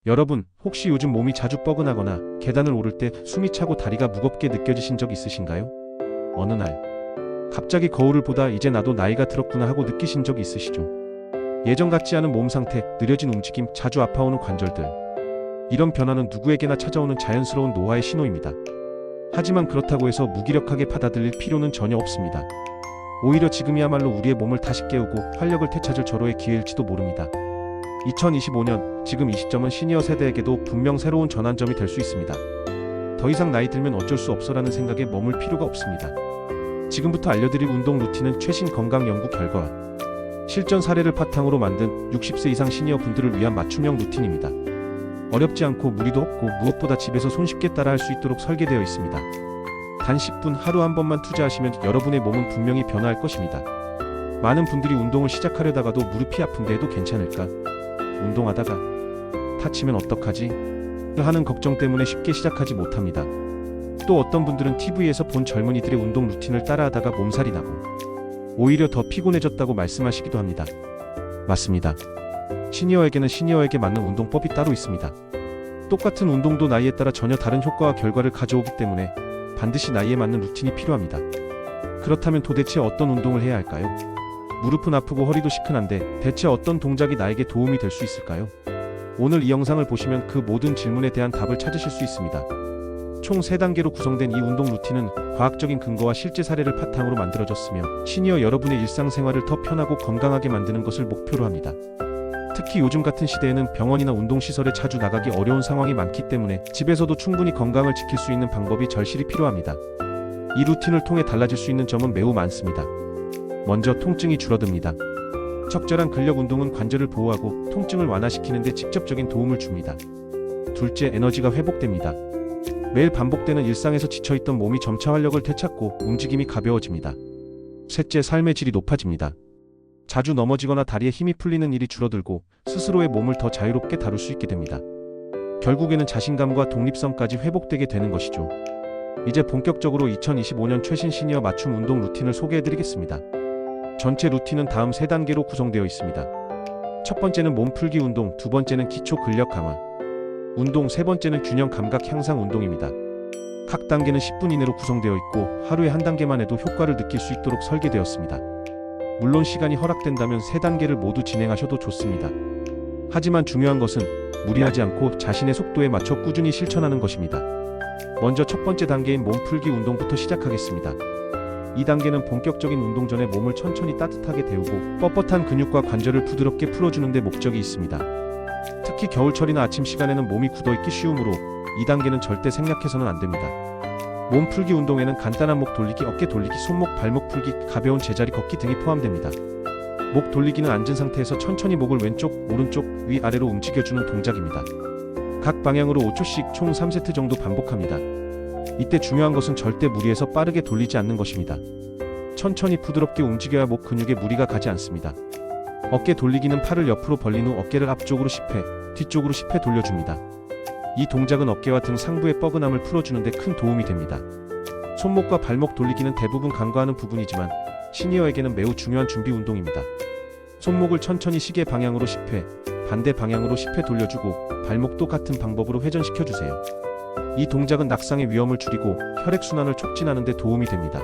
여러분, 혹시 요즘 몸이 자주 뻐근하거나 계단을 오를 때 숨이 차고 다리가 무겁게 느껴지신 적 있으신가요? 어느 날 갑자기 거울을 보다 이제 나도 나이가 들었구나 하고 느끼신 적 있으시죠? 예전 같지 않은 몸 상태, 느려진 움직임, 자주 아파오는 관절들. 이런 변화는 누구에게나 찾아오는 자연스러운 노화의 신호입니다. 하지만 그렇다고 해서 무기력하게 받아들일 필요는 전혀 없습니다. 오히려 지금이야말로 우리의 몸을 다시 깨우고 활력을 되찾을 절호의 기회일지도 모릅니다. 2025년, 지금 이 시점은 시니어 세대에게도 분명 새로운 전환점이 될 수 있습니다. 더 이상 나이 들면 어쩔 수 없어라는 생각에 머물 필요가 없습니다. 지금부터 알려드릴 운동 루틴은 최신 건강 연구 결과와 실전 사례를 바탕으로 만든 60세 이상 시니어 분들을 위한 맞춤형 루틴입니다. 어렵지 않고 무리도 없고 무엇보다 집에서 손쉽게 따라할 수 있도록 설계되어 있습니다. 단 10분 하루 한 번만 투자하시면 여러분의 몸은 분명히 변화할 것입니다. 많은 분들이 운동을 시작하려다가도 무릎이 아픈데도 괜찮을까? 운동하다가 다치면 어떡하지? 하는 걱정 때문에 쉽게 시작하지 못합니다. 또 어떤 분들은 TV에서 본 젊은이들의 운동 루틴을 따라하다가 몸살이 나고 오히려 더 피곤해졌다고 말씀하시기도 합니다. 맞습니다. 시니어에게는 시니어에게 맞는 운동법이 따로 있습니다. 똑같은 운동도 나이에 따라 전혀 다른 효과와 결과를 가져오기 때문에 반드시 나이에 맞는 루틴이 필요합니다. 그렇다면 도대체 어떤 운동을 해야 할까요? 무릎은 아프고 허리도 시큰한데 대체 어떤 동작이 나에게 도움이 될 수 있을까요? 오늘 이 영상을 보시면 그 모든 질문에 대한 답을 찾으실 수 있습니다. 총 3단계로 구성된 이 운동 루틴은 과학적인 근거와 실제 사례를 바탕으로 만들어졌으며 시니어 여러분의 일상생활을 더 편하고 건강하게 만드는 것을 목표로 합니다. 특히 요즘 같은 시대에는 병원이나 운동시설에 자주 나가기 어려운 상황이 많기 때문에 집에서도 충분히 건강을 지킬 수 있는 방법이 절실히 필요합니다. 이 루틴을 통해 달라질 수 있는 점은 매우 많습니다. 먼저 통증이 줄어듭니다. 적절한 근력 운동은 관절을 보호하고 통증을 완화시키는 데 직접적인 도움을 줍니다. 둘째, 에너지가 회복됩니다. 매일 반복되는 일상에서 지쳐있던 몸이 점차 활력을 되찾고 움직임이 가벼워집니다. 셋째, 삶의 질이 높아집니다. 자주 넘어지거나 다리에 힘이 풀리는 일이 줄어들고 스스로의 몸을 더 자유롭게 다룰 수 있게 됩니다. 결국에는 자신감과 독립성까지 회복되게 되는 것이죠. 이제 본격적으로 2025년 최신 시니어 맞춤 운동 루틴을 소개해드리겠습니다. 전체 루틴은 다음 3단계로 구성되어 있습니다. 첫 번째는 몸풀기 운동, 두 번째는 기초 근력 강화 운동, 세 번째는 균형 감각 향상 운동입니다. 각 단계는 10분 이내로 구성되어 있고 하루에 한 단계만 해도 효과를 느낄 수 있도록 설계되었습니다. 물론 시간이 허락된다면 3단계를 모두 진행하셔도 좋습니다. 하지만 중요한 것은 무리하지 않고 자신의 속도에 맞춰 꾸준히 실천하는 것입니다. 먼저 첫 번째 단계인 몸풀기 운동부터 시작하겠습니다. 이 단계는 본격적인 운동 전에 몸을 천천히 따뜻하게 데우고 뻣뻣한 근육과 관절을 부드럽게 풀어주는 데 목적이 있습니다. 특히 겨울철이나 아침 시간에는 몸이 굳어있기 쉬우므로 이 단계는 절대 생략해서는 안됩니다. 몸풀기 운동에는 간단한 목 돌리기, 어깨 돌리기, 손목, 발목 풀기, 가벼운 제자리 걷기 등이 포함됩니다. 목 돌리기는 앉은 상태에서 천천히 목을 왼쪽, 오른쪽, 위아래로 움직여주는 동작입니다. 각 방향으로 5초씩 총 3세트 정도 반복합니다. 이때 중요한 것은 절대 무리해서 빠르게 돌리지 않는 것입니다. 천천히 부드럽게 움직여야 목 근육에 무리가 가지 않습니다. 어깨 돌리기는 팔을 옆으로 벌린 후 어깨를 앞쪽으로 10회, 뒤쪽으로 10회 돌려줍니다. 이 동작은 어깨와 등 상부의 뻐근함을 풀어주는 데 큰 도움이 됩니다. 손목과 발목 돌리기는 대부분 간과하는 부분이지만 시니어에게는 매우 중요한 준비 운동입니다. 손목을 천천히 시계 방향으로 10회, 반대 방향으로 10회 돌려주고 발목도 같은 방법으로 회전시켜주세요. 이 동작은 낙상의 위험을 줄이고 혈액순환을 촉진하는 데 도움이 됩니다.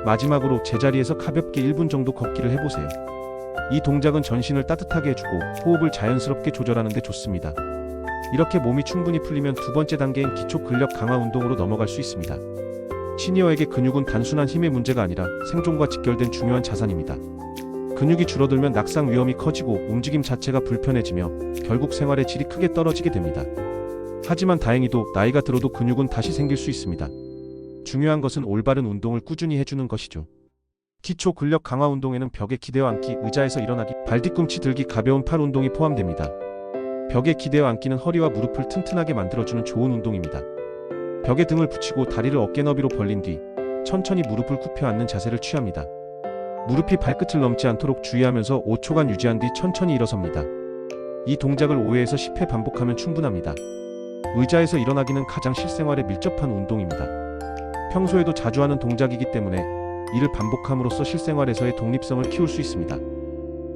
마지막으로 제자리에서 가볍게 1분 정도 걷기를 해보세요. 이 동작은 전신을 따뜻하게 해주고 호흡을 자연스럽게 조절하는 데 좋습니다. 이렇게 몸이 충분히 풀리면 두 번째 단계인 기초 근력 강화 운동으로 넘어갈 수 있습니다. 시니어에게 근육은 단순한 힘의 문제가 아니라 생존과 직결된 중요한 자산입니다. 근육이 줄어들면 낙상 위험이 커지고 움직임 자체가 불편해지며 결국 생활의 질이 크게 떨어지게 됩니다. 하지만 다행히도 나이가 들어도 근육은 다시 생길 수 있습니다. 중요한 것은 올바른 운동을 꾸준히 해주는 것이죠. 기초 근력 강화 운동에는 벽에 기대어 앉기, 의자에서 일어나기, 발 뒤꿈치 들기, 가벼운 팔 운동이 포함됩니다. 벽에 기대어 앉기는 허리와 무릎을 튼튼하게 만들어주는 좋은 운동입니다. 벽에 등을 붙이고 다리를 어깨 너비로 벌린 뒤 천천히 무릎을 굽혀 앉는 자세를 취합니다. 무릎이 발끝을 넘지 않도록 주의하면서 5초간 유지한 뒤 천천히 일어섭니다. 이 동작을 5회에서 10회 반복하면 충분합니다. 의자에서 일어나기는 가장 실생활에 밀접한 운동입니다. 평소에도 자주 하는 동작이기 때문에 이를 반복함으로써 실생활에서의 독립성을 키울 수 있습니다.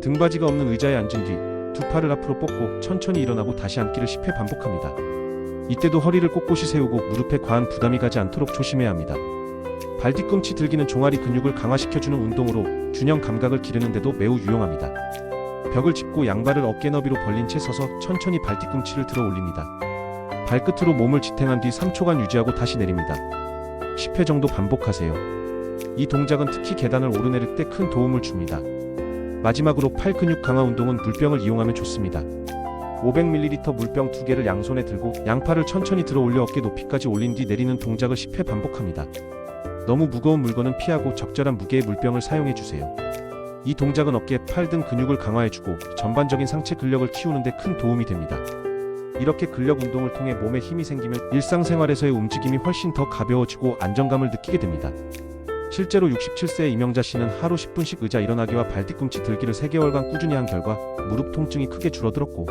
등받이가 없는 의자에 앉은 뒤 두 팔을 앞으로 뻗고 천천히 일어나고 다시 앉기를 10회 반복합니다. 이때도 허리를 꼿꼿이 세우고 무릎에 과한 부담이 가지 않도록 조심해야 합니다. 발 뒤꿈치 들기는 종아리 근육을 강화시켜주는 운동으로 균형 감각을 기르는 데도 매우 유용합니다. 벽을 짚고 양발을 어깨 너비로 벌린 채 서서 천천히 발 뒤꿈치를 들어 올립니다. 발끝으로 몸을 지탱한 뒤 3초간 유지하고 다시 내립니다. 10회 정도 반복하세요. 이 동작은 특히 계단을 오르내릴 때 큰 도움을 줍니다. 마지막으로 팔 근육 강화 운동은 물병을 이용하면 좋습니다. 500ml 물병 2개를 양손에 들고 양팔을 천천히 들어 올려 어깨 높이까지 올린 뒤 내리는 동작을 10회 반복합니다. 너무 무거운 물건은 피하고 적절한 무게의 물병을 사용해 주세요. 이 동작은 어깨, 팔 등 근육을 강화해주고 전반적인 상체 근력을 키우는 데 큰 도움이 됩니다. 이렇게 근력 운동을 통해 몸에 힘이 생기면 일상생활에서의 움직임이 훨씬 더 가벼워지고 안정감을 느끼게 됩니다. 실제로 67세의 이명자 씨는 하루 10분씩 의자 일어나기와 발 뒤꿈치 들기를 3개월간 꾸준히 한 결과 무릎 통증이 크게 줄어들었고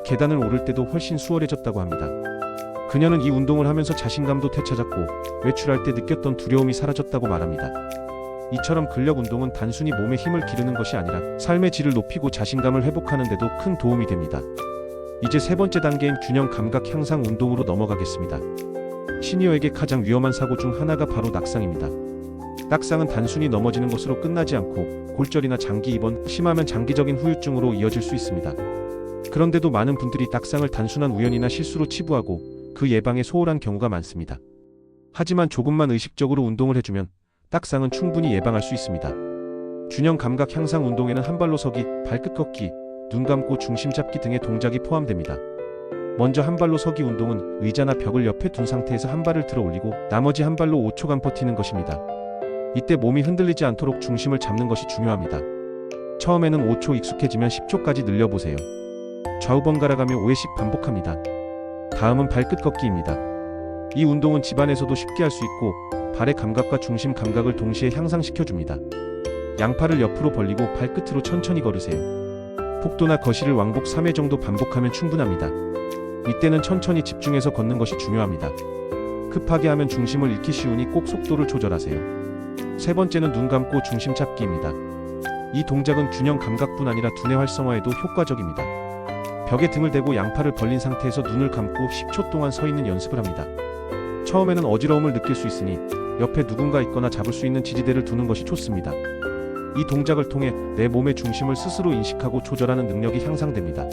계단을 오를 때도 훨씬 수월해졌다고 합니다. 그녀는 이 운동을 하면서 자신감도 되찾았고 외출할 때 느꼈던 두려움이 사라졌다고 말합니다. 이처럼 근력 운동은 단순히 몸에 힘을 기르는 것이 아니라 삶의 질을 높이고 자신감을 회복하는 데도 큰 도움이 됩니다. 이제 세 번째 단계인 균형 감각 향상 운동으로 넘어가겠습니다. 시니어에게 가장 위험한 사고 중 하나가 바로 낙상입니다. 낙상은 단순히 넘어지는 것으로 끝나지 않고 골절이나 장기 입원, 심하면 장기적인 후유증으로 이어질 수 있습니다. 그런데도 많은 분들이 낙상을 단순한 우연이나 실수로 치부하고 그 예방에 소홀한 경우가 많습니다. 하지만 조금만 의식적으로 운동을 해주면 낙상은 충분히 예방할 수 있습니다. 균형 감각 향상 운동에는 한 발로 서기, 발끝 걷기, 눈 감고 중심 잡기 등의 동작이 포함됩니다. 먼저 한 발로 서기 운동은 의자나 벽을 옆에 둔 상태에서 한 발을 들어 올리고 나머지 한 발로 5초간 버티는 것입니다. 이때 몸이 흔들리지 않도록 중심을 잡는 것이 중요합니다. 처음에는 5초, 익숙해지면 10초까지 늘려보세요. 좌우 번갈아가며 5회씩 반복합니다. 다음은 발끝 걷기입니다. 이 운동은 집안에서도 쉽게 할 수 있고 발의 감각과 중심 감각을 동시에 향상시켜줍니다. 양팔을 옆으로 벌리고 발끝으로 천천히 걸으세요. 복도나 거실을 왕복 3회 정도 반복하면 충분합니다. 이때는 천천히 집중해서 걷는 것이 중요합니다. 급하게 하면 중심을 잃기 쉬우니 꼭 속도를 조절하세요. 세 번째는 눈 감고 중심 잡기입니다. 이 동작은 균형 감각뿐 아니라 두뇌 활성화에도 효과적입니다. 벽에 등을 대고 양팔을 벌린 상태에서 눈을 감고 10초 동안 서 있는 연습을 합니다. 처음에는 어지러움을 느낄 수 있으니 옆에 누군가 있거나 잡을 수 있는 지지대를 두는 것이 좋습니다. 이 동작을 통해 내 몸의 중심을 스스로 인식하고 조절하는 능력이 향상됩니다.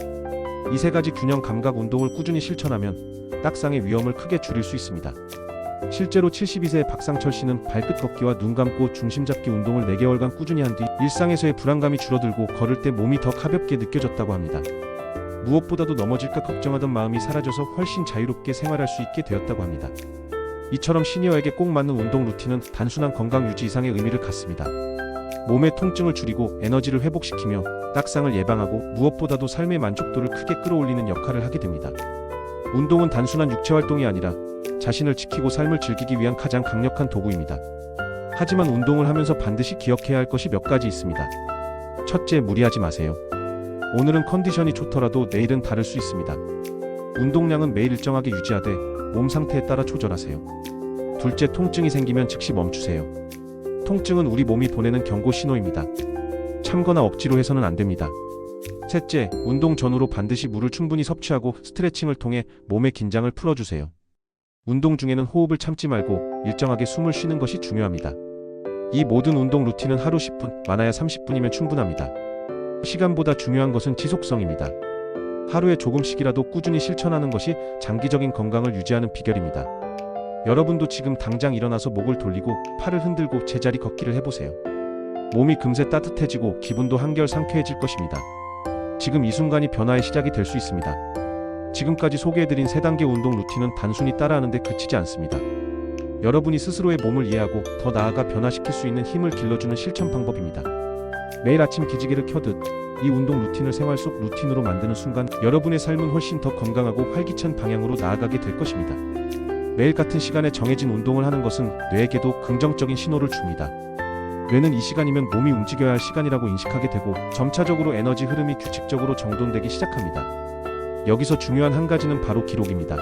이 세 가지 균형 감각 운동을 꾸준히 실천하면 낙상의 위험을 크게 줄일 수 있습니다. 실제로 72세의 박상철 씨는 발끝 걷기와 눈 감고 중심 잡기 운동을 4개월간 꾸준히 한 뒤 일상에서의 불안감이 줄어들고 걸을 때 몸이 더 가볍게 느껴졌다고 합니다. 무엇보다도 넘어질까 걱정하던 마음이 사라져서 훨씬 자유롭게 생활할 수 있게 되었다고 합니다. 이처럼 시니어에게 꼭 맞는 운동 루틴은 단순한 건강 유지 이상의 의미를 갖습니다. 몸의 통증을 줄이고 에너지를 회복시키며 낙상을 예방하고 무엇보다도 삶의 만족도를 크게 끌어올리는 역할을 하게 됩니다. 운동은 단순한 육체 활동이 아니라 자신을 지키고 삶을 즐기기 위한 가장 강력한 도구입니다. 하지만 운동을 하면서 반드시 기억해야 할 것이 몇 가지 있습니다. 첫째, 무리하지 마세요. 오늘은 컨디션이 좋더라도 내일은 다를 수 있습니다. 운동량은 매일 일정하게 유지하되 몸 상태에 따라 조절하세요. 둘째, 통증이 생기면 즉시 멈추세요. 통증은 우리 몸이 보내는 경고 신호입니다. 참거나 억지로 해서는 안 됩니다. 셋째, 운동 전후로 반드시 물을 충분히 섭취하고 스트레칭을 통해 몸의 긴장을 풀어주세요. 운동 중에는 호흡을 참지 말고 일정하게 숨을 쉬는 것이 중요합니다. 이 모든 운동 루틴은 하루 10분, 많아야 30분이면 충분합니다. 시간보다 중요한 것은 지속성입니다. 하루에 조금씩이라도 꾸준히 실천하는 것이 장기적인 건강을 유지하는 비결입니다. 여러분도 지금 당장 일어나서 목을 돌리고 팔을 흔들고 제자리 걷기를 해보세요. 몸이 금세 따뜻해지고 기분도 한결 상쾌해질 것입니다. 지금 이 순간이 변화의 시작이 될 수 있습니다. 지금까지 소개해드린 3단계 운동 루틴은 단순히 따라하는 데 그치지 않습니다. 여러분이 스스로의 몸을 이해하고 더 나아가 변화시킬 수 있는 힘을 길러주는 실천 방법입니다. 매일 아침 기지개를 켜듯 이 운동 루틴을 생활 속 루틴으로 만드는 순간 여러분의 삶은 훨씬 더 건강하고 활기찬 방향으로 나아가게 될 것입니다. 매일 같은 시간에 정해진 운동을 하는 것은 뇌에게도 긍정적인 신호를 줍니다. 뇌는 이 시간이면 몸이 움직여야 할 시간이라고 인식하게 되고 점차적으로 에너지 흐름이 규칙적으로 정돈되기 시작합니다. 여기서 중요한 한 가지는 바로 기록입니다.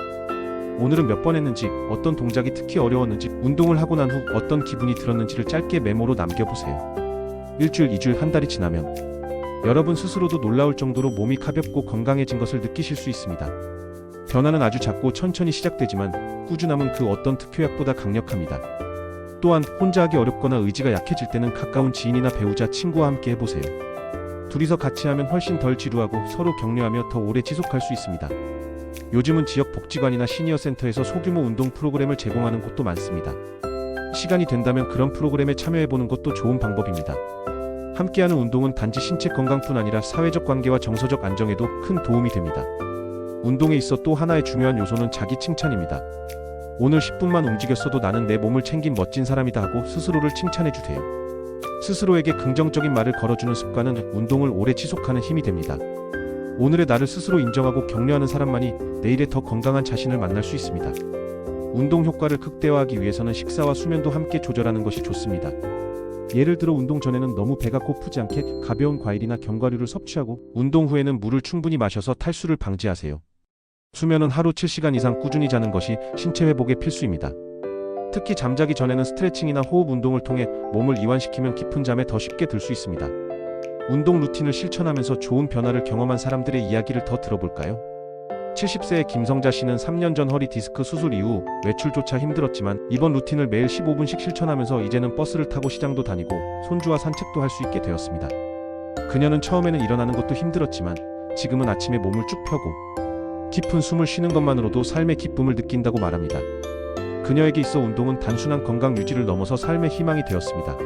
오늘은 몇 번 했는지, 어떤 동작이 특히 어려웠는지, 운동을 하고 난 후 어떤 기분이 들었는지를 짧게 메모로 남겨보세요. 일주일, 2주일, 한 달이 지나면 여러분 스스로도 놀라울 정도로 몸이 가볍고 건강해진 것을 느끼실 수 있습니다. 변화는 아주 작고 천천히 시작되지만 꾸준함은 그 어떤 특효약보다 강력합니다. 또한 혼자 하기 어렵거나 의지가 약해질 때는 가까운 지인이나 배우자, 친구와 함께 해보세요. 둘이서 같이 하면 훨씬 덜 지루하고 서로 격려하며 더 오래 지속할 수 있습니다. 요즘은 지역 복지관이나 시니어 센터에서 소규모 운동 프로그램을 제공하는 곳도 많습니다. 시간이 된다면 그런 프로그램에 참여해보는 것도 좋은 방법입니다. 함께하는 운동은 단지 신체 건강뿐 아니라 사회적 관계와 정서적 안정에도 큰 도움이 됩니다. 운동에 있어 또 하나의 중요한 요소는 자기 칭찬입니다. 오늘 10분만 움직였어도 나는 내 몸을 챙긴 멋진 사람이다 하고 스스로를 칭찬해주세요. 스스로에게 긍정적인 말을 걸어주는 습관은 운동을 오래 지속하는 힘이 됩니다. 오늘의 나를 스스로 인정하고 격려하는 사람만이 내일의 더 건강한 자신을 만날 수 있습니다. 운동 효과를 극대화하기 위해서는 식사와 수면도 함께 조절하는 것이 좋습니다. 예를 들어 운동 전에는 너무 배가 고프지 않게 가벼운 과일이나 견과류를 섭취하고 운동 후에는 물을 충분히 마셔서 탈수를 방지하세요. 수면은 하루 7시간 이상 꾸준히 자는 것이 신체 회복에 필수입니다. 특히 잠자기 전에는 스트레칭이나 호흡 운동을 통해 몸을 이완시키면 깊은 잠에 더 쉽게 들 수 있습니다. 운동 루틴을 실천하면서 좋은 변화를 경험한 사람들의 이야기를 더 들어볼까요? 70세의 김성자 씨는 3년 전 허리 디스크 수술 이후 외출조차 힘들었지만 이번 루틴을 매일 15분씩 실천하면서 이제는 버스를 타고 시장도 다니고 손주와 산책도 할 수 있게 되었습니다. 그녀는 처음에는 일어나는 것도 힘들었지만 지금은 아침에 몸을 쭉 펴고 깊은 숨을 쉬는 것만으로도 삶의 기쁨을 느낀다고 말합니다. 그녀에게 있어 운동은 단순한 건강 유지를 넘어서 삶의 희망이 되었습니다.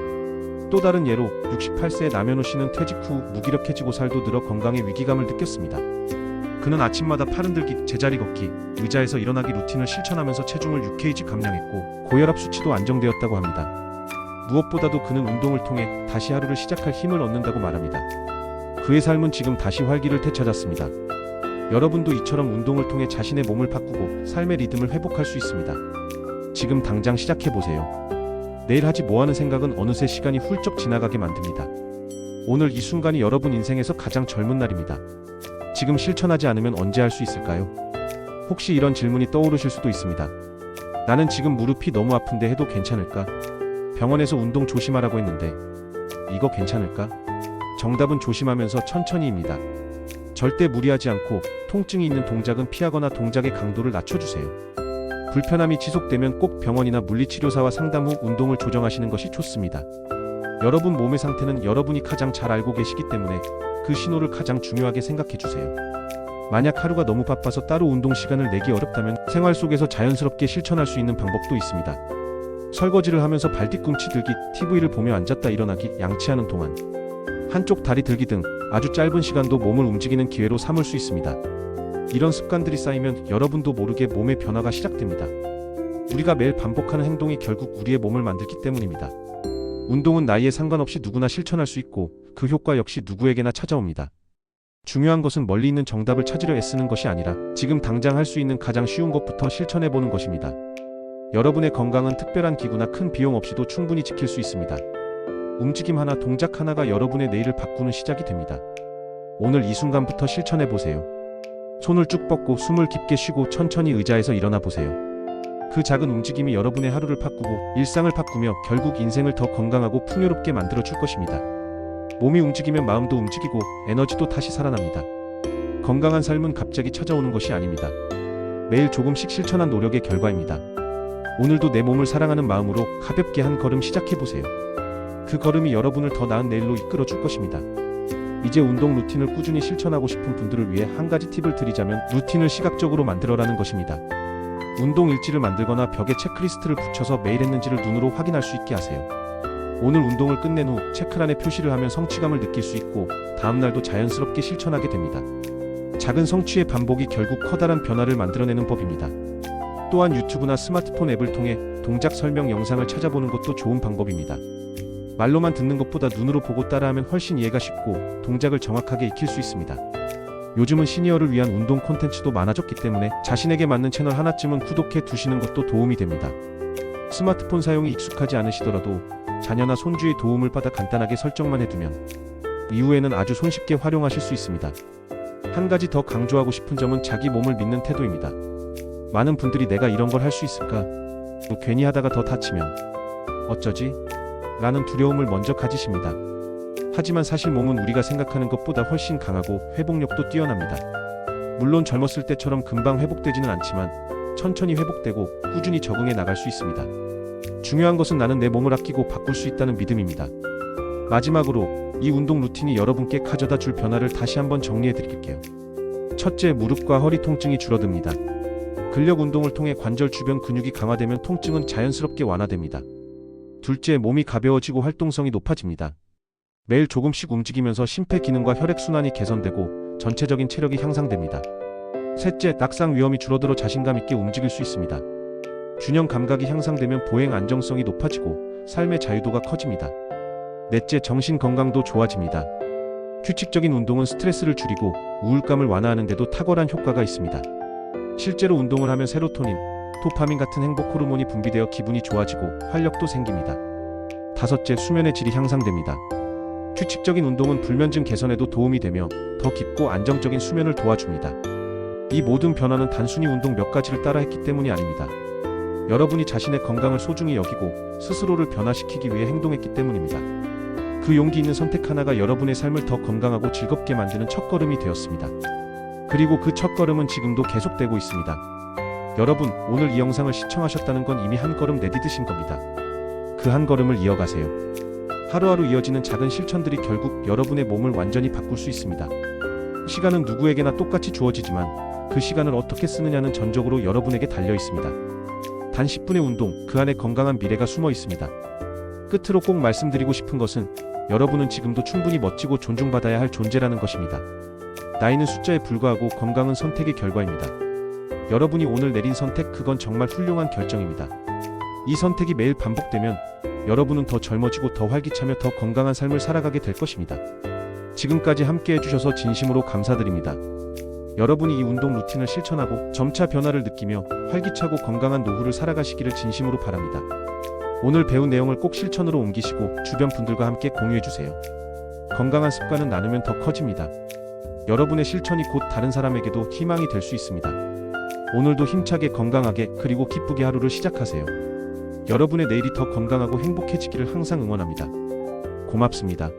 또 다른 예로 68세의 남현우 씨는 퇴직 후 무기력해지고 살도 늘어 건강에 위기감을 느꼈습니다. 그는 아침마다 팔 흔들기, 제자리 걷기, 의자에서 일어나기 루틴을 실천하면서 체중을 6kg 감량했고 고혈압 수치도 안정되었다고 합니다. 무엇보다도 그는 운동을 통해 다시 하루를 시작할 힘을 얻는다고 말합니다. 그의 삶은 지금 다시 활기를 되찾았습니다. 여러분도 이처럼 운동을 통해 자신의 몸을 바꾸고 삶의 리듬을 회복할 수 있습니다. 지금 당장 시작해보세요. 내일 하지 뭐하는 생각은 어느새 시간이 훌쩍 지나가게 만듭니다. 오늘 이 순간이 여러분 인생에서 가장 젊은 날입니다. 지금 실천하지 않으면 언제 할 수 있을까요? 혹시 이런 질문이 떠오르실 수도 있습니다. 나는 지금 무릎이 너무 아픈데 해도 괜찮을까? 병원에서 운동 조심하라고 했는데 이거 괜찮을까? 정답은 조심하면서 천천히입니다. 절대 무리하지 않고 통증이 있는 동작은 피하거나 동작의 강도를 낮춰주세요. 불편함이 지속되면 꼭 병원이나 물리치료사와 상담 후 운동을 조정하시는 것이 좋습니다. 여러분 몸의 상태는 여러분이 가장 잘 알고 계시기 때문에 그 신호를 가장 중요하게 생각해주세요. 만약 하루가 너무 바빠서 따로 운동 시간을 내기 어렵다면 생활 속에서 자연스럽게 실천할 수 있는 방법도 있습니다. 설거지를 하면서 발 뒤꿈치 들기, TV를 보며 앉았다 일어나기, 양치하는 동안 한쪽 다리 들기 등 아주 짧은 시간도 몸을 움직이는 기회로 삼을 수 있습니다. 이런 습관들이 쌓이면 여러분도 모르게 몸의 변화가 시작됩니다. 우리가 매일 반복하는 행동이 결국 우리의 몸을 만들기 때문입니다. 운동은 나이에 상관없이 누구나 실천할 수 있고 그 효과 역시 누구에게나 찾아옵니다. 중요한 것은 멀리 있는 정답을 찾으려 애쓰는 것이 아니라 지금 당장 할 수 있는 가장 쉬운 것부터 실천해보는 것입니다. 여러분의 건강은 특별한 기구나 큰 비용 없이도 충분히 지킬 수 있습니다. 움직임 하나, 동작 하나가 여러분의 내일을 바꾸는 시작이 됩니다. 오늘 이 순간부터 실천해보세요. 손을 쭉 뻗고 숨을 깊게 쉬고 천천히 의자에서 일어나 보세요. 그 작은 움직임이 여러분의 하루를 바꾸고 일상을 바꾸며 결국 인생을 더 건강하고 풍요롭게 만들어줄 것입니다. 몸이 움직이면 마음도 움직이고 에너지도 다시 살아납니다. 건강한 삶은 갑자기 찾아오는 것이 아닙니다. 매일 조금씩 실천한 노력의 결과입니다. 오늘도 내 몸을 사랑하는 마음으로 가볍게 한 걸음 시작해보세요. 그 걸음이 여러분을 더 나은 내일로 이끌어줄 것입니다. 이제 운동 루틴을 꾸준히 실천하고 싶은 분들을 위해 한 가지 팁을 드리자면 루틴을 시각적으로 만들어라는 것입니다. 운동 일지를 만들거나 벽에 체크리스트를 붙여서 매일 했는지를 눈으로 확인할 수 있게 하세요. 오늘 운동을 끝낸 후 체크란에 표시를 하면 성취감을 느낄 수 있고 다음날도 자연스럽게 실천하게 됩니다. 작은 성취의 반복이 결국 커다란 변화를 만들어내는 법입니다. 또한 유튜브나 스마트폰 앱을 통해 동작 설명 영상을 찾아보는 것도 좋은 방법입니다. 말로만 듣는 것보다 눈으로 보고 따라하면 훨씬 이해가 쉽고 동작을 정확하게 익힐 수 있습니다. 요즘은 시니어를 위한 운동 콘텐츠도 많아졌기 때문에 자신에게 맞는 채널 하나쯤은 구독해 두시는 것도 도움이 됩니다. 스마트폰 사용이 익숙하지 않으시더라도 자녀나 손주의 도움을 받아 간단하게 설정만 해두면 이후에는 아주 손쉽게 활용하실 수 있습니다. 한 가지 더 강조하고 싶은 점은 자기 몸을 믿는 태도입니다. 많은 분들이 내가 이런 걸 할 수 있을까? 괜히 하다가 더 다치면 어쩌지? 라는 두려움을 먼저 가지십니다. 하지만 사실 몸은 우리가 생각하는 것보다 훨씬 강하고 회복력도 뛰어납니다. 물론 젊었을 때처럼 금방 회복되지는 않지만 천천히 회복되고 꾸준히 적응해 나갈 수 있습니다. 중요한 것은 나는 내 몸을 아끼고 바꿀 수 있다는 믿음입니다. 마지막으로 이 운동 루틴이 여러분께 가져다 줄 변화를 다시 한번 정리해 드릴게요. 첫째, 무릎과 허리 통증이 줄어듭니다. 근력 운동을 통해 관절 주변 근육이 강화되면 통증은 자연스럽게 완화됩니다. 둘째, 몸이 가벼워지고 활동성이 높아집니다. 매일 조금씩 움직이면서 심폐기능과 혈액순환이 개선되고 전체적인 체력이 향상됩니다. 셋째, 낙상 위험이 줄어들어 자신감 있게 움직일 수 있습니다. 균형 감각이 향상되면 보행 안정성이 높아지고 삶의 자유도가 커집니다. 넷째, 정신 건강도 좋아집니다. 규칙적인 운동은 스트레스를 줄이고 우울감을 완화하는 데도 탁월한 효과가 있습니다. 실제로 운동을 하면 세로토닌, 도파민 같은 행복 호르몬이 분비되어 기분이 좋아지고 활력도 생깁니다. 다섯째, 수면의 질이 향상됩니다. 규칙적인 운동은 불면증 개선에도 도움이 되며 더 깊고 안정적인 수면을 도와줍니다. 이 모든 변화는 단순히 운동 몇 가지를 따라했기 때문이 아닙니다. 여러분이 자신의 건강을 소중히 여기고 스스로를 변화시키기 위해 행동했기 때문입니다. 그 용기 있는 선택 하나가 여러분의 삶을 더 건강하고 즐겁게 만드는 첫걸음이 되었습니다. 그리고 그 첫걸음은 지금도 계속되고 있습니다. 여러분, 오늘 이 영상을 시청하셨다는 건 이미 한 걸음 내디디신 겁니다. 그 한 걸음을 이어가세요. 하루하루 이어지는 작은 실천들이 결국 여러분의 몸을 완전히 바꿀 수 있습니다. 시간은 누구에게나 똑같이 주어지지만 그 시간을 어떻게 쓰느냐는 전적으로 여러분에게 달려 있습니다. 단 10분의 운동, 그 안에 건강한 미래가 숨어 있습니다. 끝으로 꼭 말씀드리고 싶은 것은 여러분은 지금도 충분히 멋지고 존중받아야 할 존재라는 것입니다. 나이는 숫자에 불과하고 건강은 선택의 결과입니다. 여러분이 오늘 내린 선택, 그건 정말 훌륭한 결정입니다. 이 선택이 매일 반복되면 여러분은 더 젊어지고 더 활기차며 더 건강한 삶을 살아가게 될 것입니다. 지금까지 함께 해주셔서 진심으로 감사드립니다. 여러분이 이 운동 루틴을 실천하고 점차 변화를 느끼며 활기차고 건강한 노후를 살아가시기를 진심으로 바랍니다. 오늘 배운 내용을 꼭 실천으로 옮기시고 주변 분들과 함께 공유해주세요. 건강한 습관은 나누면 더 커집니다. 여러분의 실천이 곧 다른 사람에게도 희망이 될 수 있습니다. 오늘도 힘차게 건강하게 그리고 기쁘게 하루를 시작하세요. 여러분의 내일이 더 건강하고 행복해지기를 항상 응원합니다. 고맙습니다.